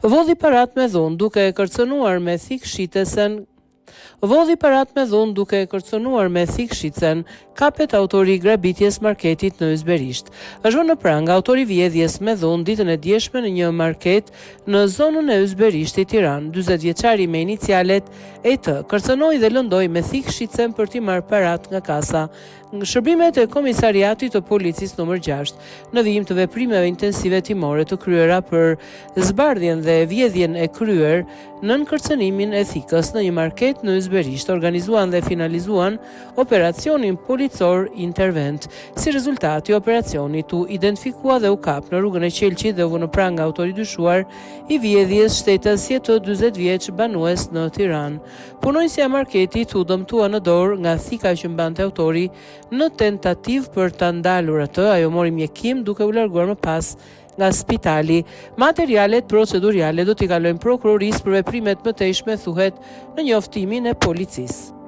Vodhi parat me dhunë duke e kërcënuar me thik shitesen. Vodhi parat me dhunë duke e kërcënuar me thik shitsen, kapet autori i grabitjes marketit në Ysberisht. Është në prang autori vjedhjes me dhunë ditën e djeshme në një market në zonën e Ysberishtit, Tiranë. 40 vjeçari me inicialet ET kërcënoi dhe lëndoi me thik shitsen për t'i marrë parat nga kasa. Shërbimet e komisariatit të policisë nr. 6 në vijim të veprimeve intensive timore të kryera për zbardhjen dhe vjedhjen e kryer nën kërcënimin e thikës në një market në Ysberisht, organizuan dhe finalizuan operacionin policor intervent. Si rezultat i operacionit u identifikua dhe u kap në rrugën e Qelqit dhe u vënë në prang autori dyshuar i vjedhjes shtetësje të 40 vjeç banues në Tiranë. Punonjësia e marketit u dëmtua në dorë nga thika që mbante autori në tentativë për ta ndalur atë. Ajo mori mjekim duke u larguar më pas nga spitali. Materialet procedurale do t'i kalojnë prokurorisë për veprimet mëtejshme, thuhet në njoftimin e policisë.